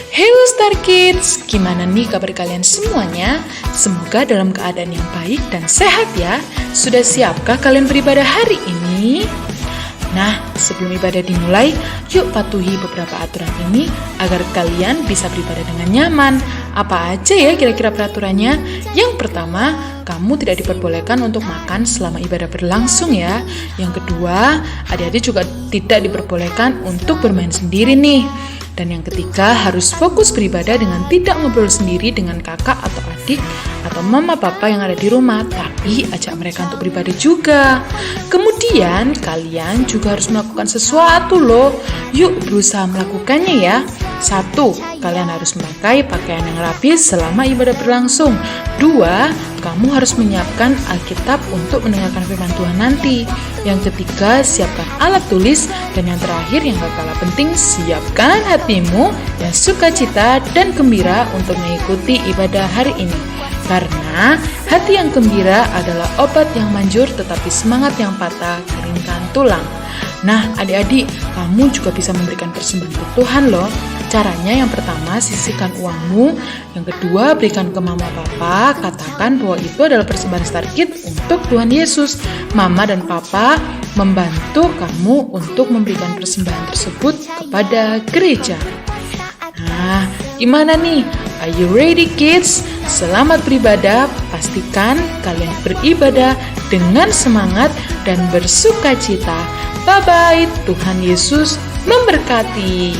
Hello Star Kids, gimana nih kabar kalian semuanya? Semoga dalam keadaan yang baik dan sehat ya. Sudah siapkah kalian beribadah hari ini? Nah, sebelum ibadah dimulai, yuk patuhi beberapa aturan ini agar kalian bisa beribadah dengan nyaman. Apa aja ya kira-kira peraturannya? Yang pertama, kamu tidak diperbolehkan untuk makan selama ibadah berlangsung ya. Yang kedua, adik-adik juga tidak diperbolehkan untuk bermain sendiri nih. Dan yang ketiga, harus fokus beribadah dengan tidak ngobrol sendiri dengan kakak atau adik atau mama papa yang ada di rumah, tapi ajak mereka untuk beribadah juga. Kemudian kalian juga harus melakukan sesuatu loh. Yuk berusaha melakukannya ya. 1. Kalian harus memakai pakaian yang rapi selama ibadah berlangsung. 2. Kamu harus menyiapkan Alkitab untuk mendengarkan firman Tuhan nanti. Yang ketiga, siapkan alat tulis. Dan yang terakhir yang gak kalah penting, siapkan hatimu yang sukacita dan gembira untuk mengikuti ibadah hari ini. Karena hati yang gembira adalah obat yang manjur, tetapi semangat yang patah keringkan tulang. Nah, adik-adik, kamu juga bisa memberikan persembahan untuk Tuhan loh. Caranya yang pertama, sisihkan uangmu. Yang kedua, berikan ke mama papa. Katakan bahwa itu adalah persembahan Star Kids untuk Tuhan Yesus. Mama dan papa membantu kamu untuk memberikan persembahan tersebut kepada gereja. Nah, gimana nih? Are you ready kids? Selamat beribadah. Pastikan kalian beribadah dengan semangat dan bersukacita. Bye-bye. Tuhan Yesus memberkati.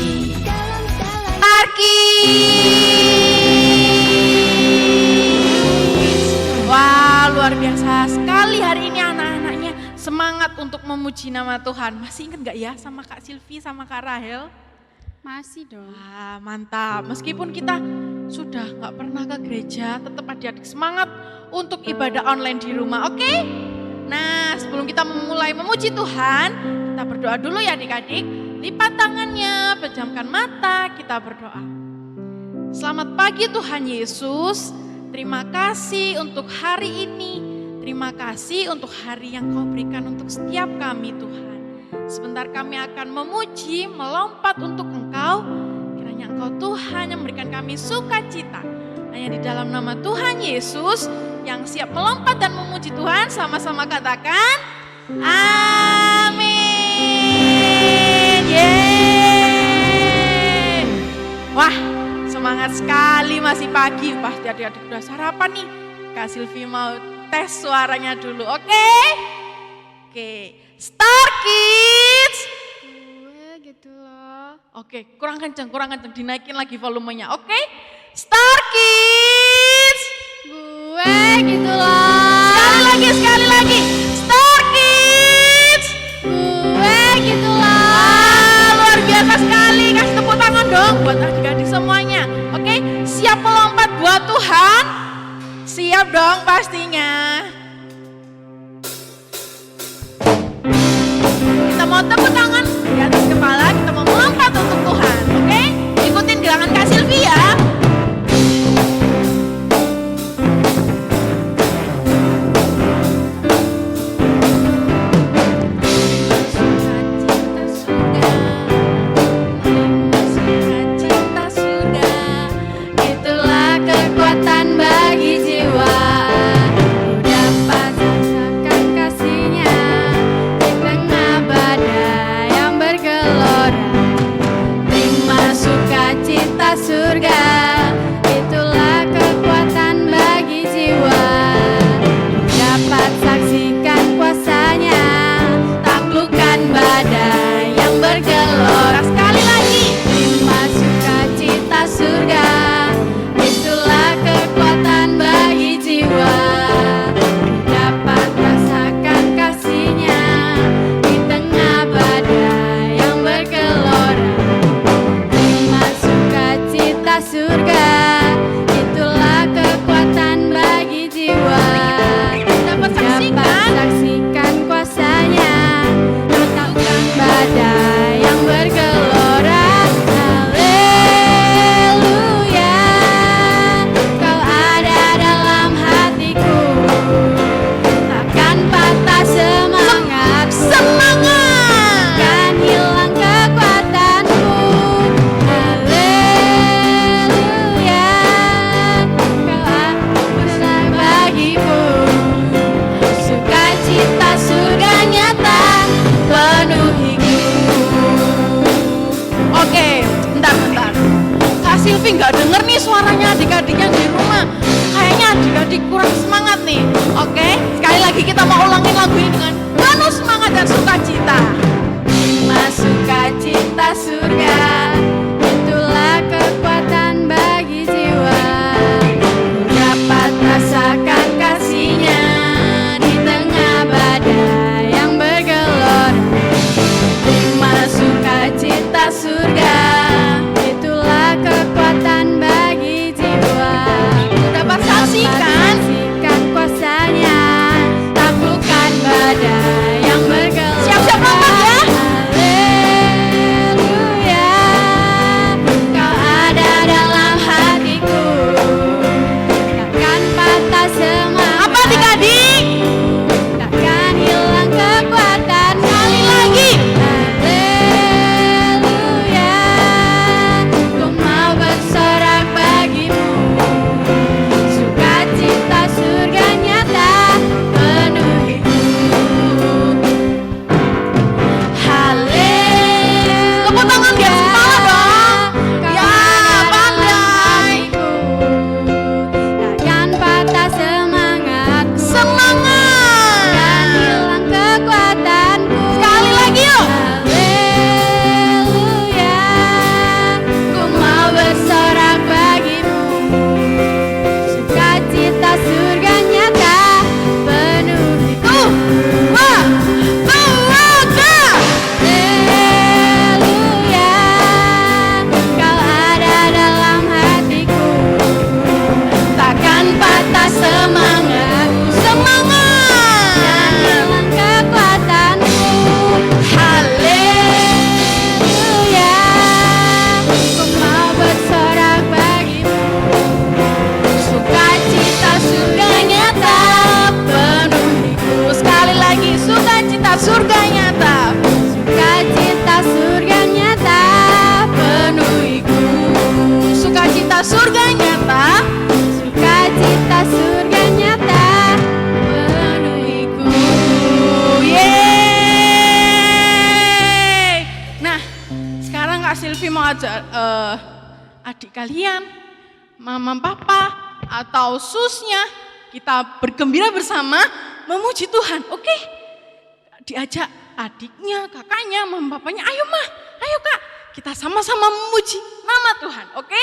Wah, luar biasa sekali hari ini anak-anaknya semangat untuk memuji nama Tuhan. Masih ingat gak ya sama Kak Silvi sama Kak Rahel? Masih dong. Wah, mantap. Meskipun kita sudah gak pernah ke gereja, tetap adik-adik semangat untuk ibadah online di rumah, oke? Nah, sebelum kita memulai memuji Tuhan, kita berdoa dulu ya adik-adik. Lipat tangannya, pejamkan mata, kita berdoa. Selamat pagi Tuhan Yesus, terima kasih untuk hari ini. Terima kasih untuk hari yang Kau berikan untuk setiap kami Tuhan. Sebentar kami akan memuji, melompat untuk Engkau. Kiranya Engkau Tuhan yang memberikan kami sukacita. Hanya di dalam nama Tuhan Yesus yang siap melompat dan memuji Tuhan, sama-sama katakan amin. Yeay. Wah, semangat sekali masih pagi. Pasti adik-adik udah sarapan nih. Kak Silvi mau tes suaranya dulu, oke? Oke, Star Kids. Gue gitu loh. Oke, kurang kenceng, dinaikin lagi volumenya, oke? Star Kids. Gue gitu loh. Sekali lagi. Star Kids. Gue gitu loh. Wah, luar biasa sekali. Kasih tepuk tangan dong buat adik-adik semuanya. Oke, siap melompat buat Tuhan? Siap dong pastinya. Kita mau tepuk tangan di atas kepala, kita mau melompat untuk Tuhan. Oke, ikutin gerakan Kak Silvi ya. nggak denger nih suaranya adik-adik yang di rumah. Kayaknya adik-adik kurang semangat nih. Oke, sekali lagi kita mau ulangin lagu ini dengan penuh semangat dan sukacita. Sukacita surga, itulah kekuatan bagi jiwa. Dapat rasakan kasihnya di tengah badai yang bergelora. Sukacita surga, itulah kekuatan bagi jiwa. Dapat saksikan kuasanya, taklukkan badai yang bergelora. Siap-siap lompat ya. Haleluya, kau ada dalam hatiku, takkan patah semangat. Apa adik-adik? Takkan hilang kekuatan. Sekali lagi. Haleluya, ku mau bersorak bagimu. Sukacita surga nyata penuhiku. Haleluya, Tepuk tangan di atas kepala dong. Ya, pandai. takkan patah semangat. Semangat. Takkan hilang kekuatanku. Sekali lagi yuk. Haleluya, ku mau bersorak bagimu. Sukacita surga nyata penuhiku. Wah, keluarga. Haleluya, kau ada dalam hatiku, takkan patah semangat. Semangat. Dan hilang kekuatanku. Haleluya, ku mau bersorak bagimu. Sukacita surga nyata penuhiku. Sekali lagi, sukacita surga nyata. Sukacita surga nyata penuhiku. Sukacita surga nyata. Sukacita surga nyata penuhiku. Yeay. Nah, sekarang Kak Silvi mau ajak adik kalian, mama papa atau susnya, kita bergembira bersama memuji Tuhan. Oke? Diajak adiknya, kakaknya, mama papanya, ayo mah, ayo kak, kita sama-sama memuji nama Tuhan. Oke?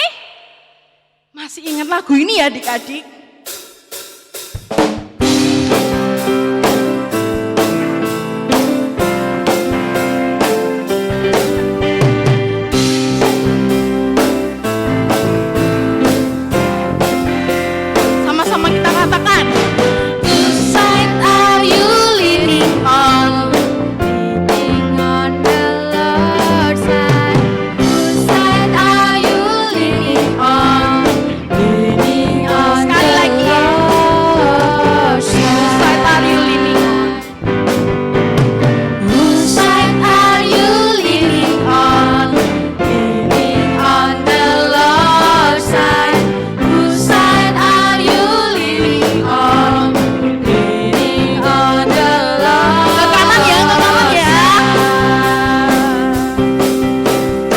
Masih ingat lagu ini ya adik-adik? Sama-sama kita katakan. Whose side are you leaning on? Leaning on the Lord's side. Whose side are you leaning on? Leaning on Sekali the lagi. Lord's Whose side are you leaning on? Whose side are you leaning on? Leaning on the Lord's side. Whose side are you leaning on? Leaning on the Lord's Ke kanan ya, ke kanan ya.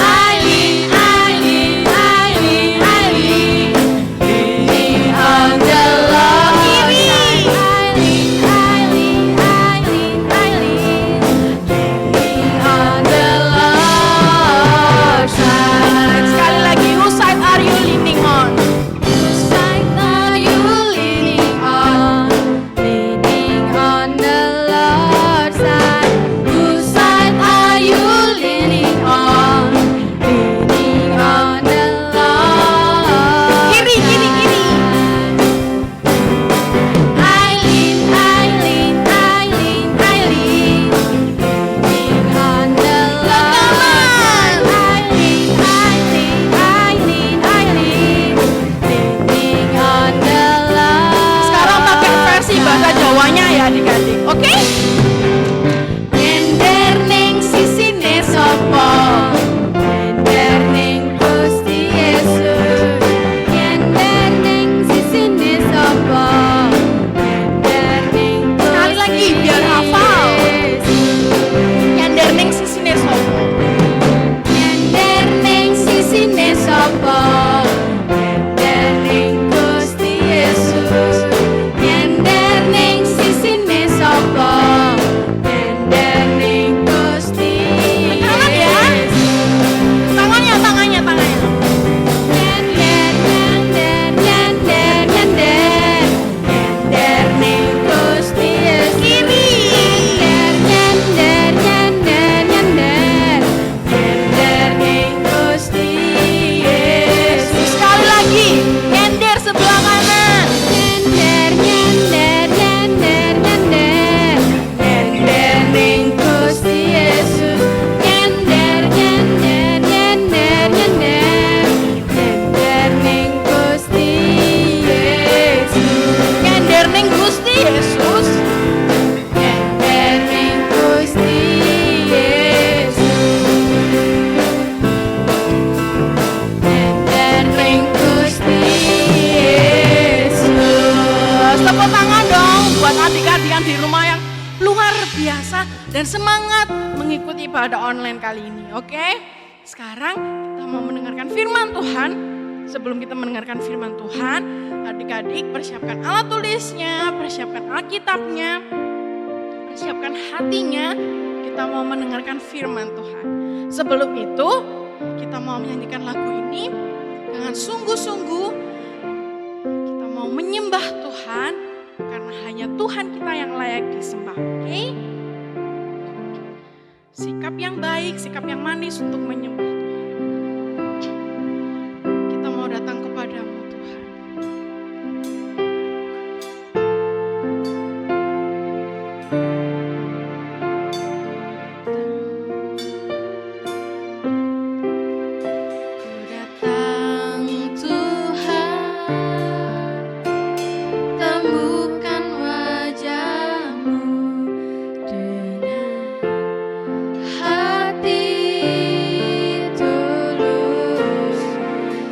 I lean, I lean, I lean, I lean, leaning on the Lord's Kiri. side. I lean, I lean, I lean, I lean, leaning on the Lord's side. Sekali lagi, whose side are you leaning on? Whose side are you leaning on? Leaning on the Lord's side. Whose side are you leaning on? Leaning on the Lord's Kiri, kiri, kiri. I lean, I lean, I lean, I lean, leaning on the Lord's side. I lean, I lean, I lean, I lean, leaning on the Lord's Sekarang pakai versi bahasa Jawanya ya adik-adik, oke? Nyender ning sisine sapa? Nyender ning Gusti Yesus. Nyender ning sisine sapa? Nyender ning Sekali lagi, biar hafal. Nyender ning sisine sopo. Nyender ning sisine sapa? dan semangat mengikuti ibadah online kali ini. Oke? Sekarang kita mau mendengarkan firman Tuhan. Sebelum kita mendengarkan firman Tuhan, adik-adik persiapkan alat tulisnya, persiapkan Alkitabnya, persiapkan hatinya. Kita mau mendengarkan firman Tuhan. Sebelum itu, kita mau menyanyikan lagu ini dengan sungguh-sungguh. Kita mau menyembah Tuhan, karena hanya Tuhan kita yang layak disembah. Oke? Sikap yang baik, sikap yang manis untuk menyembah Tuhan. Kita mau datang kepadamu Tuhan. Ku datang Tuhan, temukan wajah-Mu dengan hati tulus.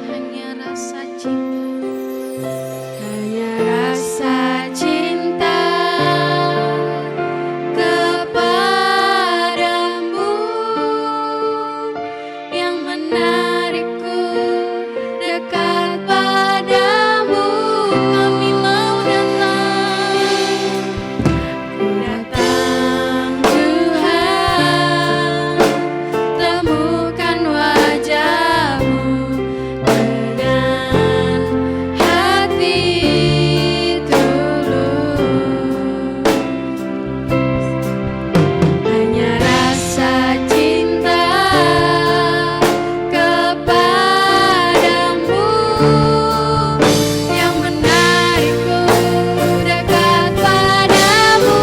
Hanya rasa cinta, hanya rasa cinta kepadamu yang menarikku dekat padamu. Kami mau datang, ku datang Tuhan, temukan wajah-Mu dengan hati tulus. Hanya rasa cinta kepadamu yang menarikku dekat padamu.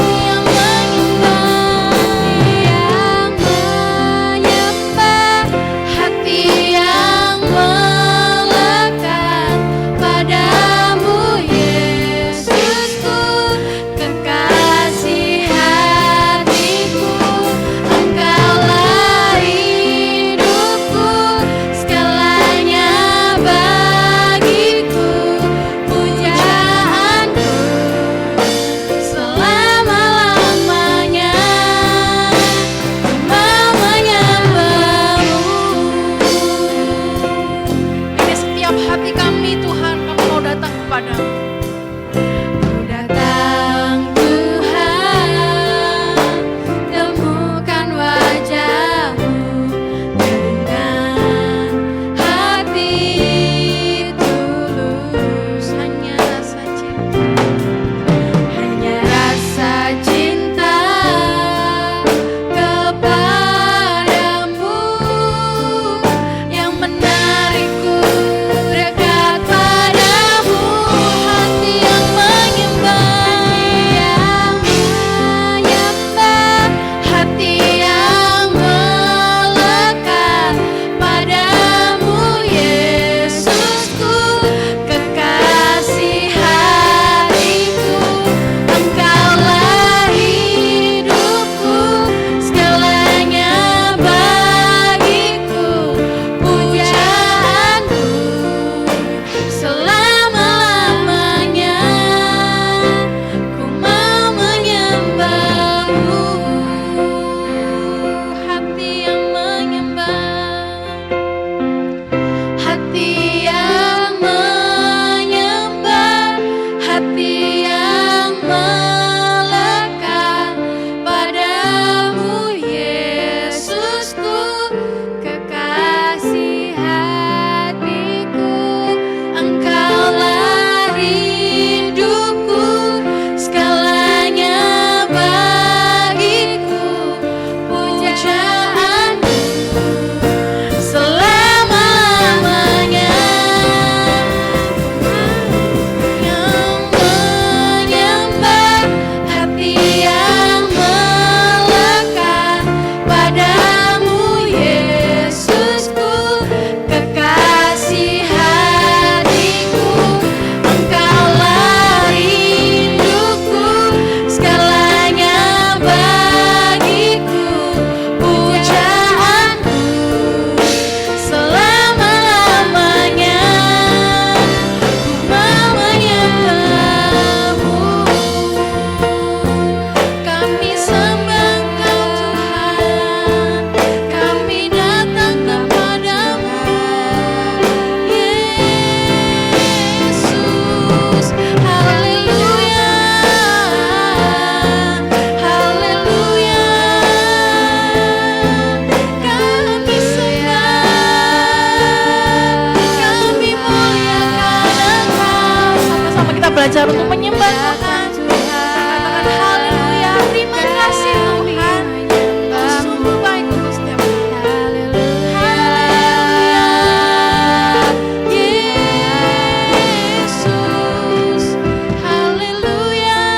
Yang menyembah, hati yang melekat padamu, Yesusku, kekasih hatiku. Engkaulah hidupku, segalanya bagiku, pujaanku selama-lamanya. Ku mau menyembah-Mu. Ini setiap hati kami Tuhan, kami mau datang kepadamu. Ku datang Tuhan, temukan wajah-Mu dengan hati tulus. Hanya rasa cinta kepadamu yang menarikku dekat padamu. belajar untuk menyembah Tuhan. Katakan haleluya, terima kasih Tuhan. Engkau sungguh baik untuk setiap kami. Haleluya, Yesus. Haleluya.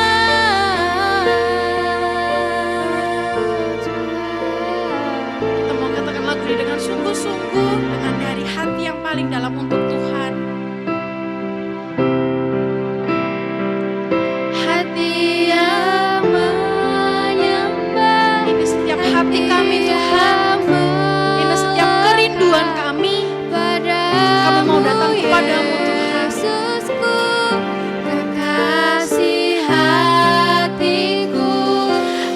Kita mau katakan lagu ini dengan sungguh-sungguh, dengan dari hati yang paling dalam untuk Tuhan. Hati yang menyembah, Ini setiap hati kami Tuhan. Ini setiap kerinduan kami. Kami mau datang kepadamu Tuhan. Yesusku, kekasih hatiku,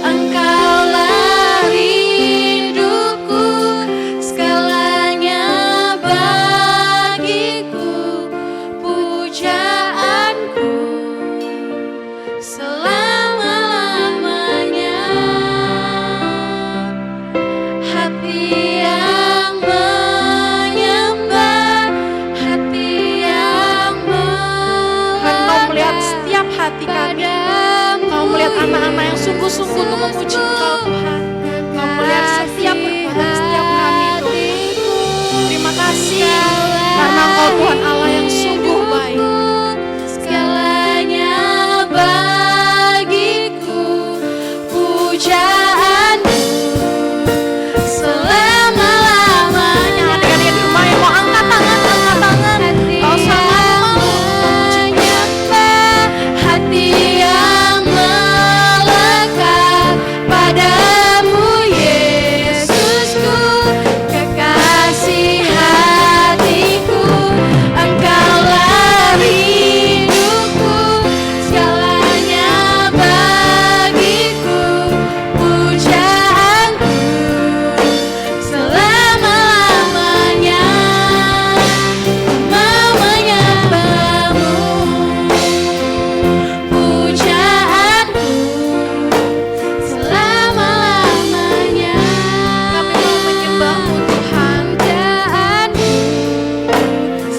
Engkaulah rinduku, segalanya bagiku, pujaanku selama-lamanya. Hati yang menyembah, hati yang Tuhan, Kau melihat setiap hati kami. Kau melihat anak-anak yang sungguh-sungguh untuk memuji Engkau Tuhan. Kau melihat setiap perbuatan setiap kami Tuhan. Terima kasih karena Engkau Tuhan Allah yang sungguh baik. segalanya bagiku, pujaanku selama-lamanya. Adik-adik di rumah yang mau angkat tangan, angkat tangan. Kau sangat mau Menyembah, hati yang melekat padamu, Yesusku, kekasih hatiku, Engkaulah rinduku, segalanya bagiku, pujaanku selama-lamanya. Mau menyembahmu, pujaanku selama-lamanya. Kami mau menyembahmu Tuhan. Pujaanku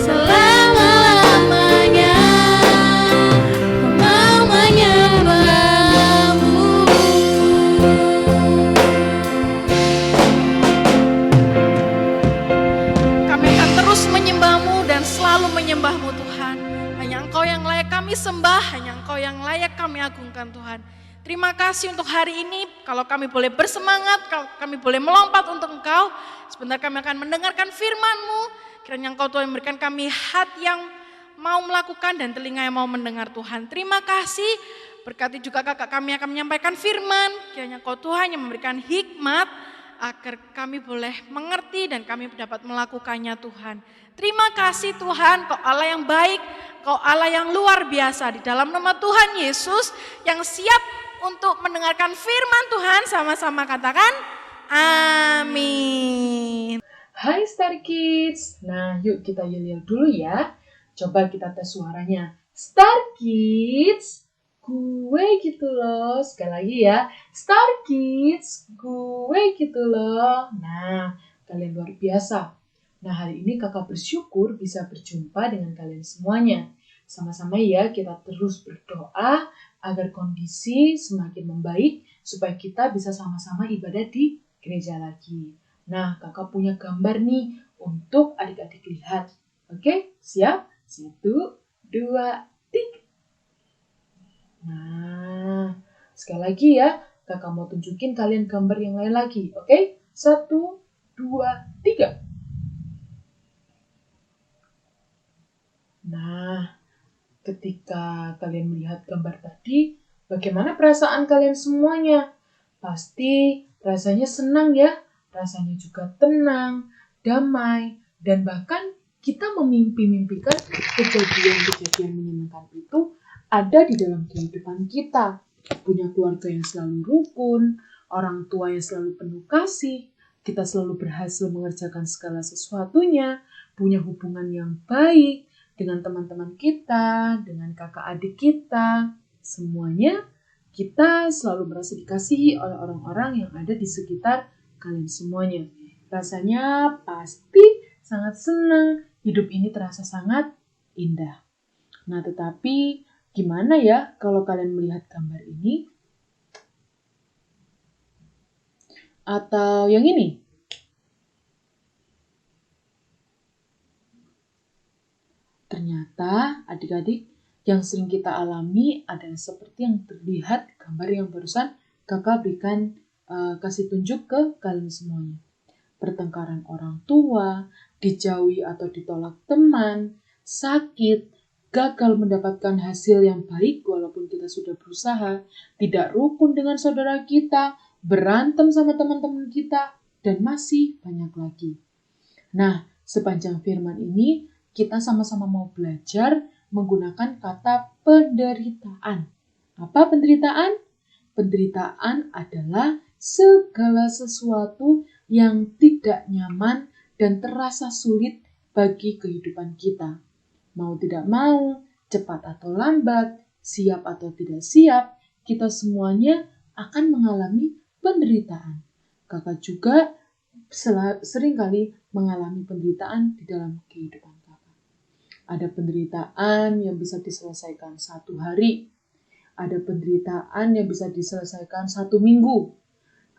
selama-lamanya. Mau menyembahmu. Kami akan terus menyembahmu dan selalu menyembahmu Tuhan. Hanya Engkau yang layak kami sembah, hanya Engkau yang layak kami agungkan Tuhan. Terima kasih untuk hari ini, kalau kami boleh bersemangat, kalau kami boleh melompat untuk Engkau. Sebentar kami akan mendengarkan firman-Mu. Kiranya Engkau Tuhan memberikan kami hati yang mau melakukan dan telinga yang mau mendengar Tuhan. Terima kasih, berkati juga kakak kami akan menyampaikan firman. Kiranya Engkau Tuhan yang memberikan hikmat, agar kami boleh mengerti dan kami dapat melakukannya Tuhan. Terima kasih Tuhan, Kau Allah yang baik, Kau Allah yang luar biasa. Di dalam nama Tuhan Yesus yang siap untuk mendengarkan firman Tuhan, sama-sama katakan amin. Hai Star Kids. Nah, yuk kita yel-yel dulu ya. Coba kita tes suaranya. Star Kids, gue gitu loh. Sekali lagi ya. Star Kids, gue gitu loh. Nah, kalian luar biasa. Nah, hari ini kakak bersyukur bisa berjumpa dengan kalian semuanya. Sama-sama ya, kita terus berdoa agar kondisi semakin membaik supaya kita bisa sama-sama ibadah di gereja lagi. Nah, kakak punya gambar nih untuk adik-adik lihat. Oke, siap? 1, 2, 3. Nah, sekali lagi ya, kakak mau tunjukin kalian gambar yang lain lagi. Oke, 1, 2, 3. Nah, ketika kalian melihat gambar tadi, bagaimana perasaan kalian semuanya? Pasti rasanya senang ya, rasanya juga tenang, damai, dan bahkan kita memimpi-mimpikan kejadian-kejadian menyenangkan itu ada di dalam kehidupan kita. Punya keluarga yang selalu rukun, orang tua yang selalu penuh kasih, kita selalu berhasil mengerjakan segala sesuatunya, punya hubungan yang baik dengan teman-teman kita, dengan kakak adik kita, semuanya kita selalu merasa dikasihi oleh orang-orang yang ada di sekitar kalian semuanya. Rasanya pasti sangat senang, hidup ini terasa sangat indah. Nah, tetapi Gimana ya kalau kalian melihat gambar ini? Atau yang ini? Ternyata adik-adik yang sering kita alami adalah seperti yang terlihat gambar yang barusan kakak berikan kasih tunjuk ke kalian semuanya. Pertengkaran orang tua, dijauhi atau ditolak teman, sakit, gagal mendapatkan hasil yang baik walaupun kita sudah berusaha, tidak rukun dengan saudara kita, berantem sama teman-teman kita, dan masih banyak lagi. Nah, sepanjang firman ini kita sama-sama mau belajar menggunakan kata penderitaan. Apa penderitaan? Penderitaan adalah segala sesuatu yang tidak nyaman dan terasa sulit bagi kehidupan kita. Mau tidak mau, cepat atau lambat, siap atau tidak siap, kita semuanya akan mengalami penderitaan. Kakak juga seringkali mengalami penderitaan di dalam kehidupan kakak. Ada penderitaan yang bisa diselesaikan 1 hari. Ada penderitaan yang bisa diselesaikan 1 minggu.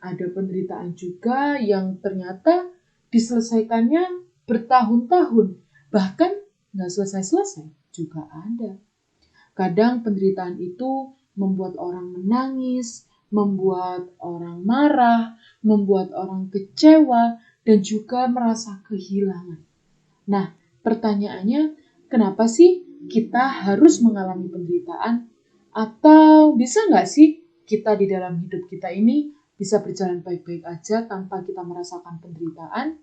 Ada penderitaan juga yang ternyata diselesaikannya bertahun-tahun. Bahkan nggak selesai-selesai juga ada. Kadang penderitaan itu membuat orang menangis, membuat orang marah, membuat orang kecewa, dan juga merasa kehilangan. Nah, pertanyaannya, kenapa sih kita harus mengalami penderitaan? Atau bisa nggak sih kita di dalam hidup kita ini bisa berjalan baik-baik aja tanpa kita merasakan penderitaan?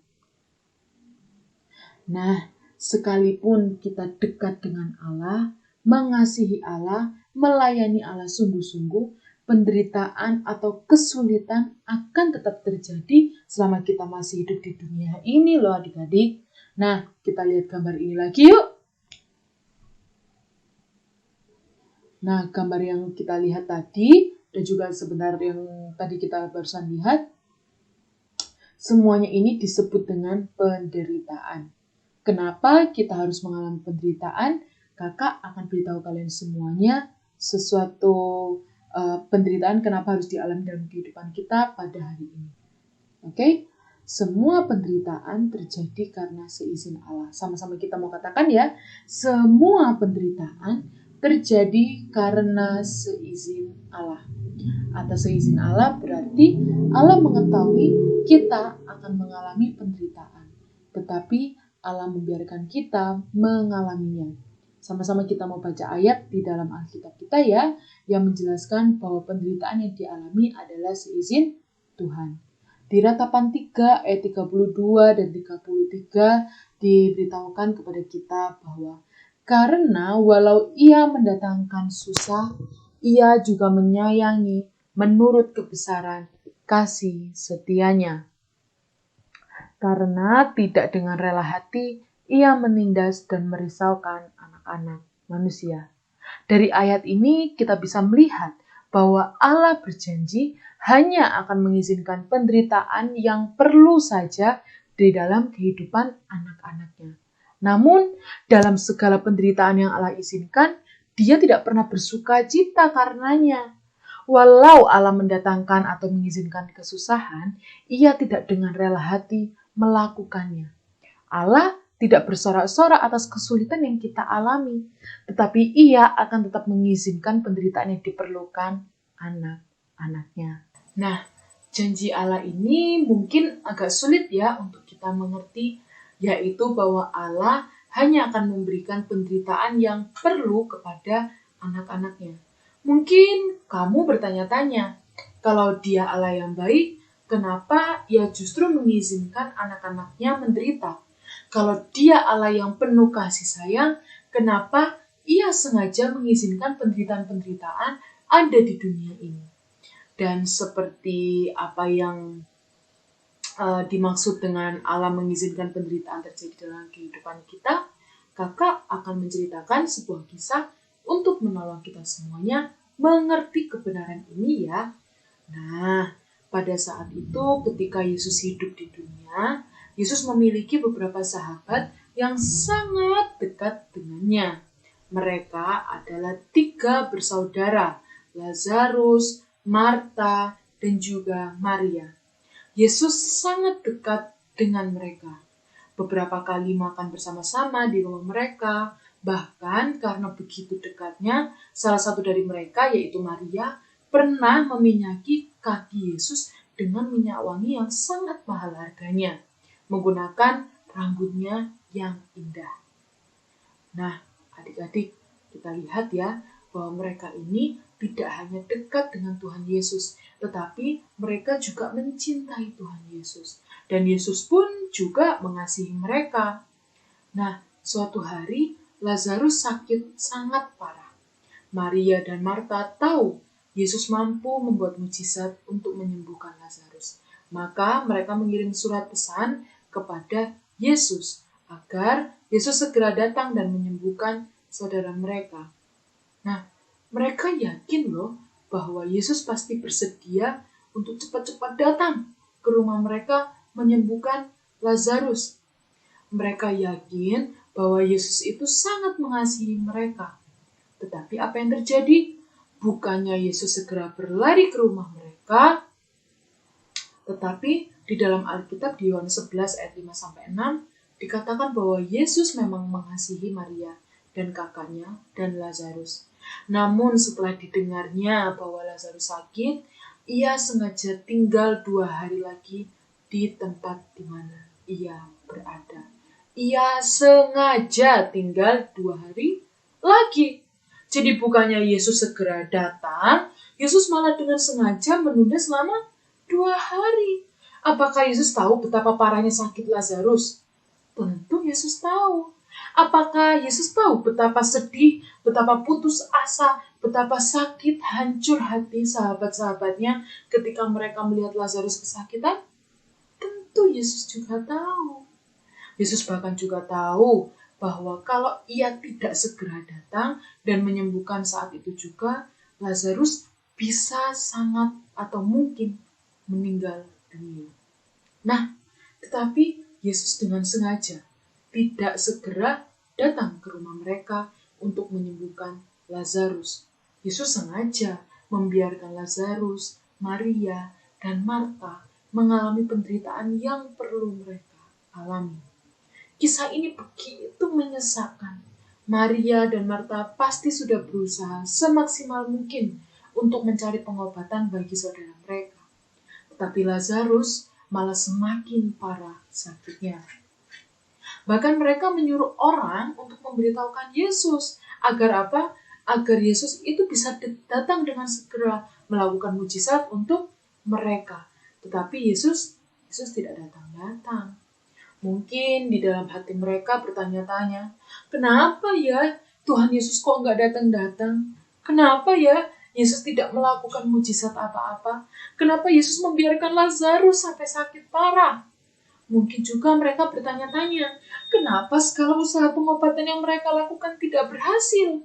Nah, sekalipun kita dekat dengan Allah, mengasihi Allah, melayani Allah sungguh-sungguh, penderitaan atau kesulitan akan tetap terjadi selama kita masih hidup di dunia ini loh adik-adik. Nah, kita lihat gambar ini lagi yuk. Nah, gambar yang kita lihat tadi, dan juga sebentar yang tadi kita barusan lihat, semuanya ini disebut dengan penderitaan. Kenapa kita harus mengalami penderitaan? Kakak akan beritahu kalian semuanya sesuatu penderitaan kenapa harus dialami dalam kehidupan kita pada hari ini. Oke? Semua penderitaan terjadi karena seizin Allah. Sama-sama kita mau katakan ya, semua penderitaan terjadi karena seizin Allah. Atas seizin Allah berarti Allah mengetahui kita akan mengalami penderitaan. Tetapi Allah membiarkan kita mengalaminya. Sama-sama kita mau baca ayat di dalam Alkitab kita ya, yang menjelaskan bahwa penderitaan yang dialami adalah seizin Tuhan. Di Ratapan 3 ayat 32 dan 33 diberitahukan kepada kita bahwa karena walau ia mendatangkan susah, ia juga menyayangi menurut kebesaran kasih setianya. Karena tidak dengan rela hati, ia menindas dan merisaukan anak-anak manusia. Dari ayat ini kita bisa melihat bahwa Allah berjanji hanya akan mengizinkan penderitaan yang perlu saja di dalam kehidupan anak-anaknya. Namun, dalam segala penderitaan yang Allah izinkan, Dia tidak pernah bersuka cita karenanya. Walau Allah mendatangkan atau mengizinkan kesusahan, Ia tidak dengan rela hati melakukannya. Allah tidak bersorak-sorak atas kesulitan yang kita alami, tetapi Ia akan tetap mengizinkan penderitaan yang diperlukan anak-anaknya. Nah, janji Allah ini mungkin agak sulit ya untuk kita mengerti, yaitu bahwa Allah hanya akan memberikan penderitaan yang perlu kepada anak-anaknya. Mungkin kamu bertanya-tanya, kalau Dia Allah yang baik, kenapa Ia justru mengizinkan anak-anaknya menderita? Kalau Dia Allah yang penuh kasih sayang, kenapa Ia sengaja mengizinkan penderitaan-penderitaan ada di dunia ini? Dan seperti apa yang dimaksud dengan Allah mengizinkan penderitaan terjadi dalam kehidupan kita, kakak akan menceritakan sebuah kisah untuk menolong kita semuanya mengerti kebenaran ini ya. Nah, pada saat itu ketika Yesus hidup di dunia, Yesus memiliki beberapa sahabat yang sangat dekat dengannya. Mereka adalah 3 bersaudara, Lazarus, Marta, dan juga Maria. Yesus sangat dekat dengan mereka. Beberapa kali makan bersama-sama di rumah mereka. Bahkan karena begitu dekatnya, salah satu dari mereka, yaitu Maria, pernah meminyaki kaki Yesus dengan minyak wangi yang sangat mahal harganya, menggunakan rambutnya yang indah. Nah, adik-adik, kita lihat ya, bahwa mereka ini tidak hanya dekat dengan Tuhan Yesus, tetapi mereka juga mencintai Tuhan Yesus. Dan Yesus pun juga mengasihi mereka. Nah, suatu hari Lazarus sakit sangat parah. Maria dan Marta tahu Yesus mampu membuat mujizat untuk menyembuhkan Lazarus. Maka mereka mengirim surat pesan kepada Yesus agar Yesus segera datang dan menyembuhkan saudara mereka. Nah, mereka yakin loh bahwa Yesus pasti bersedia untuk cepat-cepat datang ke rumah mereka menyembuhkan Lazarus. Mereka yakin bahwa Yesus itu sangat mengasihi mereka. Tetapi apa yang terjadi? Bukannya Yesus segera berlari ke rumah mereka, tetapi di dalam Alkitab di Yohanes 11 ayat 5-6 dikatakan bahwa Yesus memang mengasihi Maria dan kakaknya dan Lazarus. Namun setelah didengarnya bahwa Lazarus sakit, ia sengaja tinggal 2 hari lagi di tempat di mana ia berada. Ia sengaja tinggal 2 hari lagi. Jadi bukannya Yesus segera datang, Yesus malah dengan sengaja menunda selama 2 hari. Apakah Yesus tahu betapa parahnya sakit Lazarus? Tentu Yesus tahu. Apakah Yesus tahu betapa sedih, betapa putus asa, betapa sakit, hancur hati sahabat-sahabatnya ketika mereka melihat Lazarus kesakitan? Tentu Yesus juga tahu. Yesus bahkan juga tahu bahwa kalau ia tidak segera datang dan menyembuhkan saat itu juga, Lazarus bisa sangat atau mungkin meninggal dunia. Nah, tetapi Yesus dengan sengaja tidak segera datang ke rumah mereka untuk menyembuhkan Lazarus. Yesus sengaja membiarkan Lazarus, Maria, dan Marta mengalami penderitaan yang perlu mereka alami. Kisah ini begitu menyesakkan. Maria dan Marta pasti sudah berusaha semaksimal mungkin untuk mencari pengobatan bagi saudara mereka. Tetapi Lazarus malah semakin parah sakitnya. Bahkan mereka menyuruh orang untuk memberitahukan Yesus. Agar apa? Agar Yesus itu bisa datang dengan segera melakukan mujizat untuk mereka. Tetapi Yesus tidak datang-datang. Mungkin di dalam hati mereka bertanya-tanya, kenapa ya Tuhan Yesus kok nggak datang-datang? Kenapa ya Yesus tidak melakukan mujizat apa-apa? Kenapa Yesus membiarkan Lazarus sampai sakit parah? Mungkin juga mereka bertanya-tanya, kenapa segala usaha pengobatan yang mereka lakukan tidak berhasil?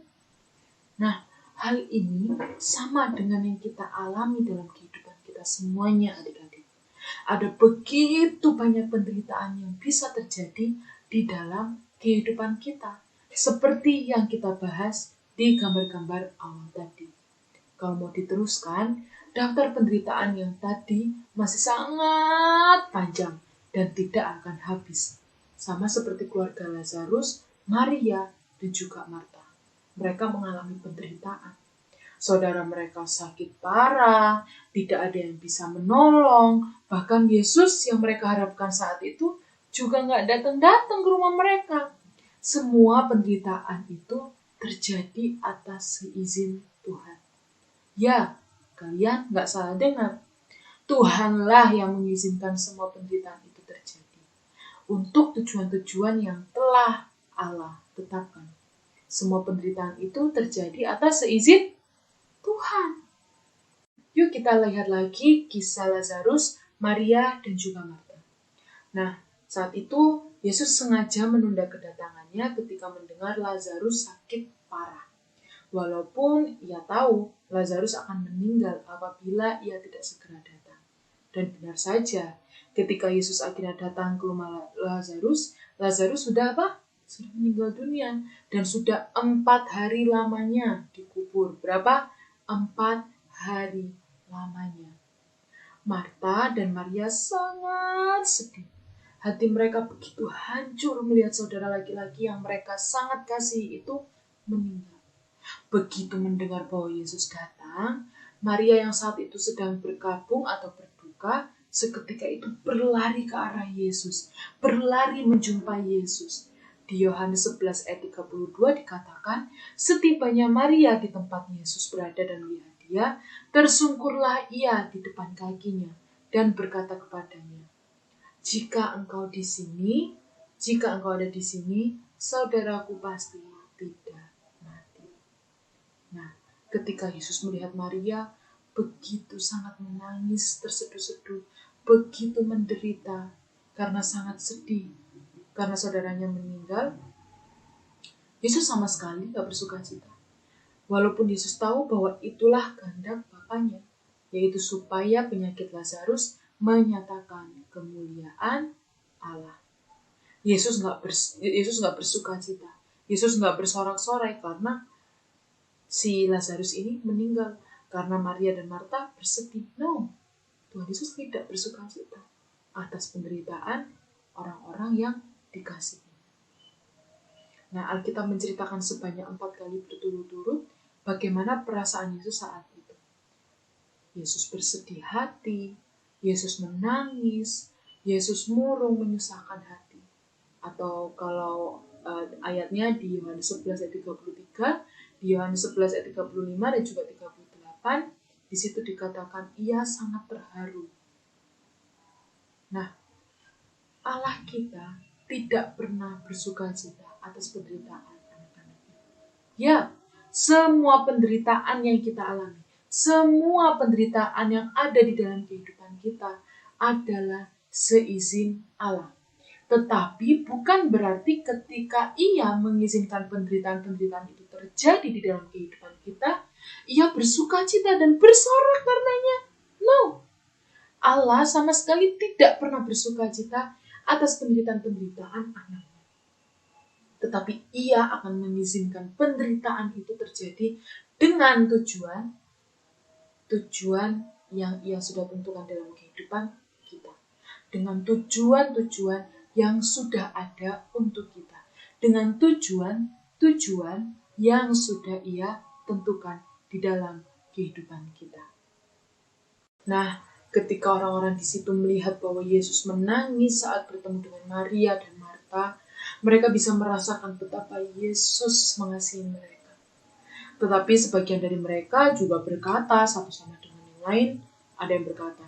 Nah, hal ini sama dengan yang kita alami dalam kehidupan kita semuanya, adik-adik. Ada begitu banyak penderitaan yang bisa terjadi di dalam kehidupan kita. Seperti yang kita bahas di gambar-gambar awal tadi. Kalau mau diteruskan, daftar penderitaan yang tadi masih sangat panjang dan tidak akan habis. Sama seperti keluarga Lazarus, Maria, dan juga Marta. Mereka mengalami penderitaan. Saudara mereka sakit parah, tidak ada yang bisa menolong. Bahkan Yesus yang mereka harapkan saat itu juga nggak datang-datang ke rumah mereka. Semua penderitaan itu terjadi atas seizin Tuhan. Ya, kalian nggak salah dengar. Tuhanlah yang mengizinkan semua penderitaan itu terjadi. Untuk tujuan-tujuan yang telah Allah tetapkan. Semua penderitaan itu terjadi atas seizin Tuhan. Yuk kita lihat lagi kisah Lazarus, Maria, dan juga Marta. Nah, saat itu Yesus sengaja menunda kedatangannya ketika mendengar Lazarus sakit parah. Walaupun ia tahu Lazarus akan meninggal apabila ia tidak segera datang. Dan benar saja, ketika Yesus akhirnya datang ke rumah Lazarus sudah apa? sudah meninggal dunia dan sudah 4 hari lamanya dikubur. Berapa? 4 hari lamanya. Marta dan Maria sangat sedih. Hati mereka begitu hancur melihat saudara laki-laki yang mereka sangat kasihi itu meninggal. Begitu mendengar bahwa Yesus datang, Maria yang saat itu sedang berkabung atau berduka, seketika itu berlari ke arah Yesus, berlari menjumpai Yesus. Di Yohanes 11 ayat 32 dikatakan, setibanya Maria di tempat Yesus berada dan melihat dia, tersungkurlah ia di depan kakinya dan berkata kepadanya, jika engkau ada di sini, saudaraku pasti tidak mati. Nah, ketika Yesus melihat Maria, begitu sangat menangis, terseduh-seduh, begitu menderita, karena sangat sedih, karena saudaranya meninggal, Yesus sama sekali gak bersukacita. Walaupun Yesus tahu bahwa itulah kehendak Bapanya, yaitu supaya penyakit Lazarus menyatakan kemuliaan Allah. Yesus nggak bersukacita. Yesus nggak bersorak-sorai karena si Lazarus ini meninggal. Karena Maria dan Marta bersedih. No, Tuhan Yesus tidak bersukacita atas penderitaan orang-orang yang dikasihi. Nah, Alkitab menceritakan sebanyak 4 kali berturut-turut bagaimana perasaan Yesus saat itu. Yesus bersedih hati, Yesus menangis, Yesus murung menyusahkan hati. Atau kalau ayatnya di Yohanes 11 ayat 33, di Yohanes 11 ayat 35 dan juga 38, di situ dikatakan ia sangat terharu. Nah, Allah kita tidak pernah bersukacita atas penderitaan anak-anaknya. Ya, semua penderitaan yang kita alami, semua penderitaan yang ada di dalam kehidupan kita adalah seizin Allah. Tetapi bukan berarti ketika ia mengizinkan penderitaan-penderitaan itu terjadi di dalam kehidupan kita, ia bersukacita dan bersorak karenanya. No, Allah sama sekali tidak pernah bersukacita atas penderitaan-penderitaan anaknya. Tetapi ia akan mengizinkan penderitaan itu terjadi dengan tujuan yang ia sudah tentukan dalam kehidupan kita. Dengan tujuan yang sudah ada untuk kita. Dengan tujuan yang sudah ia tentukan di dalam kehidupan kita. Nah, ketika orang-orang di situ melihat bahwa Yesus menangis saat bertemu dengan Maria dan Marta, mereka bisa merasakan betapa Yesus mengasihi mereka. Tetapi sebagian dari mereka juga berkata satu sama dengan yang lain. Ada yang berkata,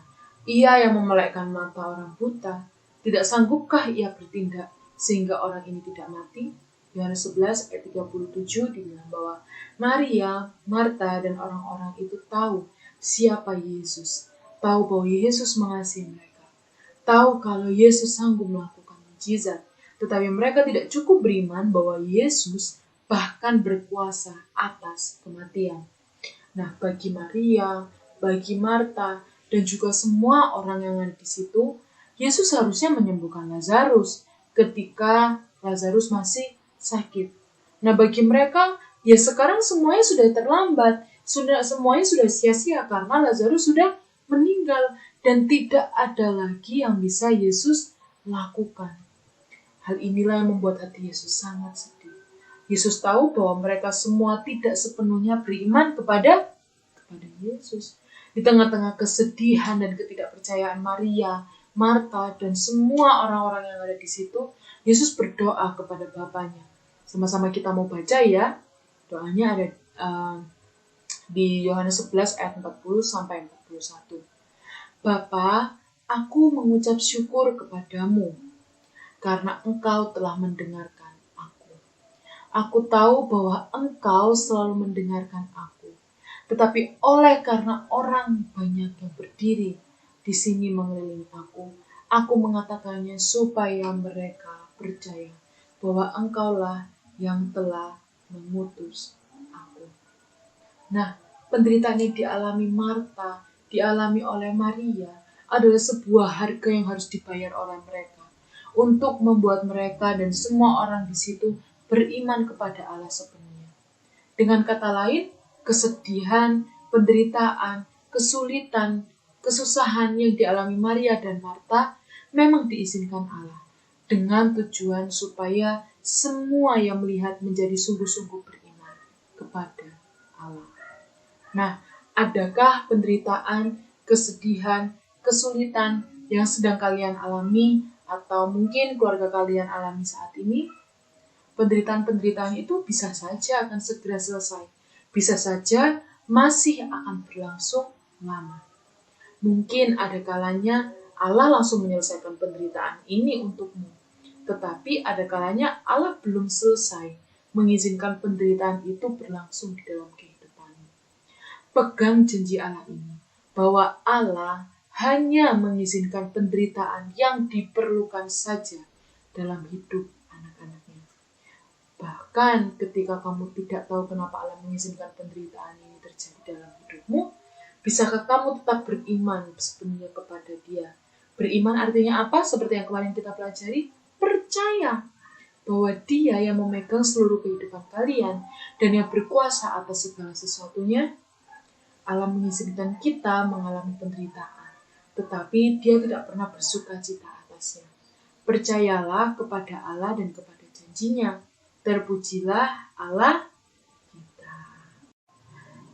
ia yang memelekkan mata orang buta, tidak sanggupkah ia bertindak sehingga orang ini tidak mati? Yohanes 11 ayat 37 dibilang bahwa Maria, Marta, dan orang-orang itu tahu siapa Yesus. Tahu bahwa Yesus mengasihi mereka. Tahu kalau Yesus sanggup melakukan mukjizat. Tetapi mereka tidak cukup beriman bahwa Yesus bahkan berkuasa atas kematian. Nah, bagi Maria, bagi Marta, dan juga semua orang yang ada di situ, Yesus harusnya menyembuhkan Lazarus ketika Lazarus masih sakit. Nah, bagi mereka, ya sekarang semuanya sudah terlambat, semuanya sudah sia-sia karena Lazarus sudah meninggal dan tidak ada lagi yang bisa Yesus lakukan. Hal inilah yang membuat hati Yesus sangat sedih. Yesus tahu bahwa mereka semua tidak sepenuhnya beriman kepada Yesus. Di tengah-tengah kesedihan dan ketidakpercayaan Maria, Marta, dan semua orang-orang yang ada di situ, Yesus berdoa kepada Bapanya. Sama-sama kita mau baca ya. Doanya ada di Yohanes 11 ayat 40 sampai 41. Bapa, aku mengucap syukur kepadamu karena Engkau telah mendengarkan aku. Aku tahu bahwa Engkau selalu mendengarkan aku. Tetapi oleh karena orang banyak yang berdiri di sini mengelilingi aku mengatakannya supaya mereka percaya bahwa Engkaulah yang telah mengutus aku. Nah, penderitaan yang dialami Marta, dialami oleh Maria, adalah sebuah harga yang harus dibayar oleh mereka untuk membuat mereka dan semua orang di situ beriman kepada Allah sepenuhnya. Dengan kata lain, kesedihan, penderitaan, kesulitan, kesusahan yang dialami Maria dan Marta memang diizinkan Allah dengan tujuan supaya semua yang melihat menjadi sungguh-sungguh beriman kepada Allah. Nah, adakah penderitaan, kesedihan, kesulitan yang sedang kalian alami atau mungkin keluarga kalian alami saat ini? Penderitaan-penderitaan itu bisa saja akan segera selesai. Bisa saja masih akan berlangsung lama. Mungkin ada kalanya Allah langsung menyelesaikan penderitaan ini untukmu. Tetapi ada kalanya Allah belum selesai mengizinkan penderitaan itu berlangsung di dalam kehidupanmu. Pegang janji Allah ini, bahwa Allah hanya mengizinkan penderitaan yang diperlukan saja dalam hidup anak-anaknya. Bahkan ketika kamu tidak tahu kenapa Allah mengizinkan penderitaan ini terjadi dalam hidupmu, bisakah kamu tetap beriman sepenuhnya kepada Dia? Beriman artinya apa? Seperti yang kemarin kita pelajari, percaya bahwa Dia yang memegang seluruh kehidupan kalian dan yang berkuasa atas segala sesuatunya. Allah mengizinkan kita mengalami penderitaan, tetapi Dia tidak pernah bersuka cita atasnya. Percayalah kepada Allah dan kepada janjinya. Terpujilah Allah kita.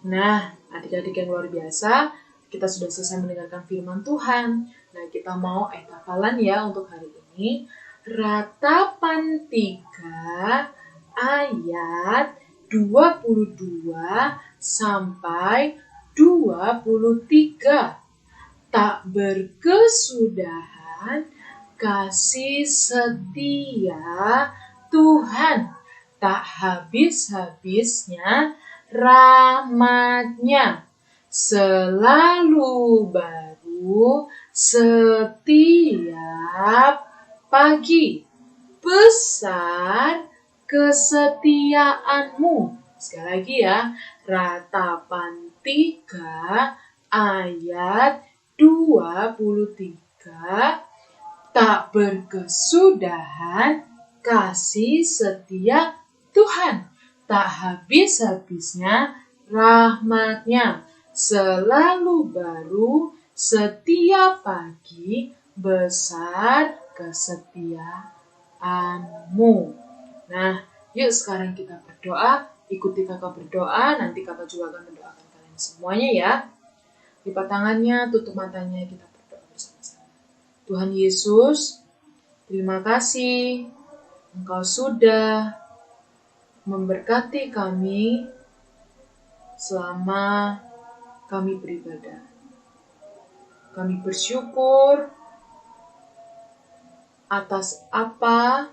Nah, adik-adik yang luar biasa, kita sudah selesai mendengarkan firman Tuhan. Nah, kita mau hafalan ya untuk hari ini. Ratapan 3 ayat 22 sampai 23. Tak berkesudahan kasih setia Tuhan, tak habis-habisnya rahmat-Nya, selalu baru setiap pagi. Besar kesetiaanmu. Sekali lagi ya, Ratapan 3 ayat 23. Tak berkesudahan kasih setia Tuhan, tak habis-habisnya rahmat-Nya, selalu baru setiap pagi, besar kesetiaanmu. Nah, yuk sekarang kita berdoa. Ikuti kakak berdoa, nanti kakak juga akan mendoakan kalian semuanya ya. Lipat tangannya, tutup matanya, kita berdoa bersama-sama. Tuhan Yesus, terima kasih Engkau sudah memberkati kami selama kami beribadah. Kami bersyukur atas apa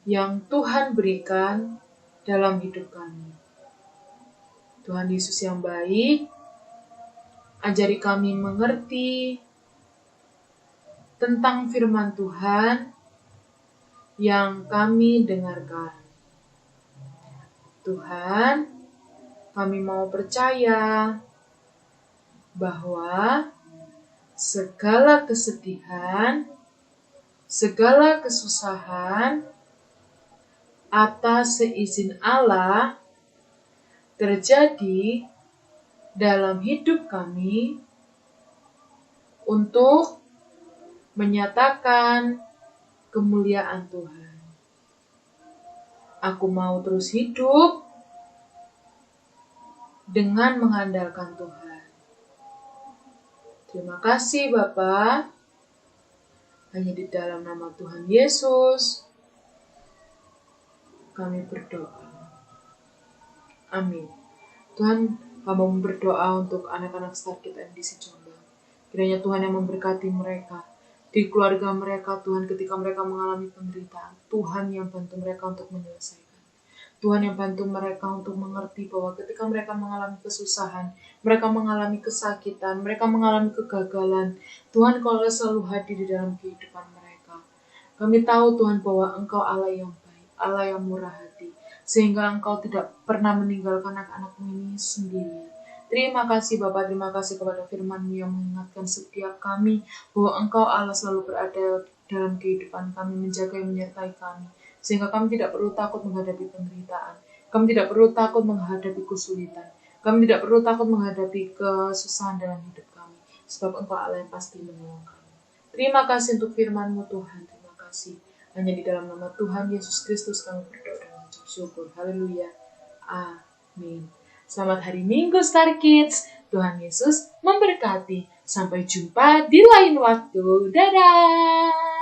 yang Tuhan berikan dalam hidup kami. Tuhan Yesus yang baik, ajari kami mengerti tentang firman Tuhan yang kami dengarkan. Tuhan, kami mau percaya bahwa segala kesedihan, segala kesusahan atas seizin Allah terjadi dalam hidup kami untuk menyatakan kemuliaan Tuhan. Aku mau terus hidup dengan mengandalkan Tuhan. Terima kasih Bapa. Hanya di dalam nama Tuhan Yesus kami berdoa. Amin. Tuhan, kami berdoa untuk anak-anak Starkit MDC Jombang. Kiranya Tuhan yang memberkati mereka, di keluarga mereka Tuhan ketika mereka mengalami penderitaan. Tuhan yang bantu mereka untuk menyelesaikan. Tuhan yang bantu mereka untuk mengerti bahwa ketika mereka mengalami kesusahan, mereka mengalami kesakitan, mereka mengalami kegagalan, Tuhan Kau selalu hadir di dalam kehidupan mereka. Kami tahu Tuhan bahwa Engkau Allah yang Allah yang murah hati, sehingga Engkau tidak pernah meninggalkan anak-anak-Mu ini sendiri. Terima kasih Bapa, terima kasih kepada firman-Mu yang mengingatkan setiap kami bahwa Engkau Allah selalu berada dalam kehidupan kami, menjaga dan menyertai kami. Sehingga kami tidak perlu takut menghadapi penderitaan. Kami tidak perlu takut menghadapi kesulitan. Kami tidak perlu takut menghadapi kesusahan dalam hidup kami. Sebab Engkau Allah yang pasti menolong kami. Terima kasih untuk firman-Mu Tuhan. Terima kasih. Hanya di dalam nama Tuhan Yesus Kristus kami berdoa dan mengucap syukur. Haleluya. Amin. Selamat hari Minggu Star Kids. Tuhan Yesus memberkati. Sampai jumpa di lain waktu. Dadah.